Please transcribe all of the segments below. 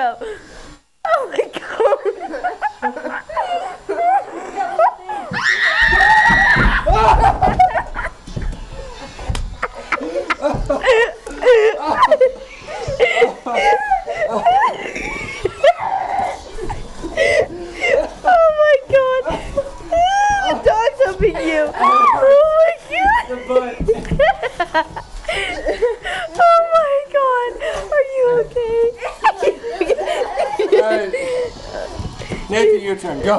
go. Oh my god. Oh my god. The dog's humping you. Oh my god. Oh my god. Are you okay? Alright. Nathan, your turn. Go.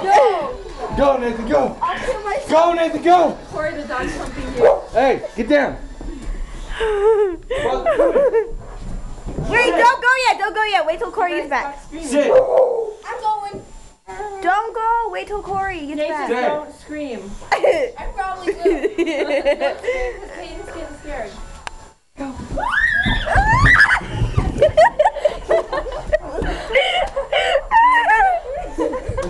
Go, Nathan, go. I'll kill myself. Go, Nathan, go. Corey, the dog's humping you. Hey, get down. Wait, don't go yet. Don't go yet. Wait till Corey gets back. Sit. I'm going. Don't go. Wait till Corey gets Nathan, back. Sit. don't scream. I probably will. Don't scream because Peyton's getting scared.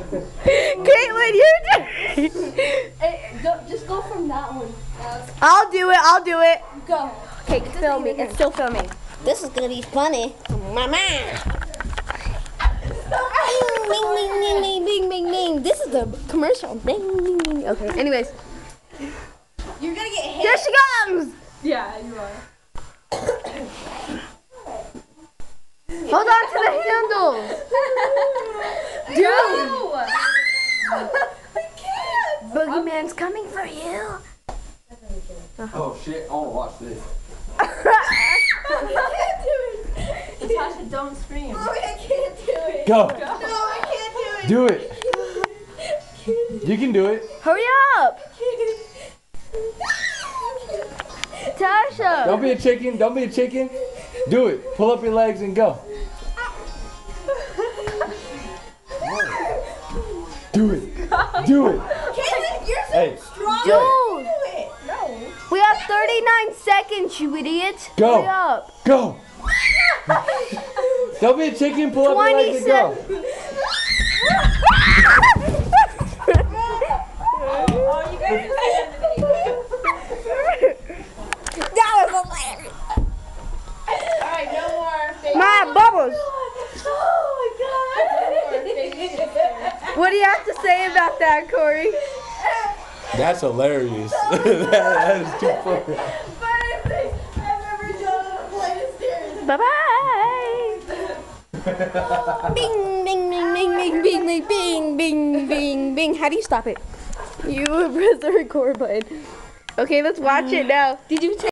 Caitlin, your turn. Hey, just go from that one. I'll do it. I'll do it. Go. Okay, it's filming. It's still filming. This is gonna be funny. Mama. Bing, bing, bing, bing, bing, bing, bing. This is the commercial. Bing, bing, bing. Okay. Anyways, You're gonna get hit. here she comes. Yeah, you are. Hold on to the handle. Dude, I can't. Boogeyman's coming for you. Oh shit, I wanna watch this. I can't do it. Natasha, don't scream. Mommy, I can't do it. Go. No, I can't Do do it. it. You can do it. Hurry up, Tasha. Don't be a chicken. Don't be a chicken. Do it. Pull up your legs and go. Do it. Do it. Caitlin, you're so Hey. strong. Dude, Do it. No. we have 39 seconds, you idiot. Go. Hurry up. Go. Don't be a chicken. Pull up your legs and go. 27. Oh, you guys are That was hilarious. Alright, no more fake. My bubbles. Oh my god. What do you have to say about that, Corey? That's hilarious. that is too funny. Funniest thing I've ever done on a flight of stairs. Bye bye. Bing, bing, bing, bing, bing, bing, bing, bing, bing, bing, bing. How do you stop it? You press the record button. Okay, let's watch it now. Did you take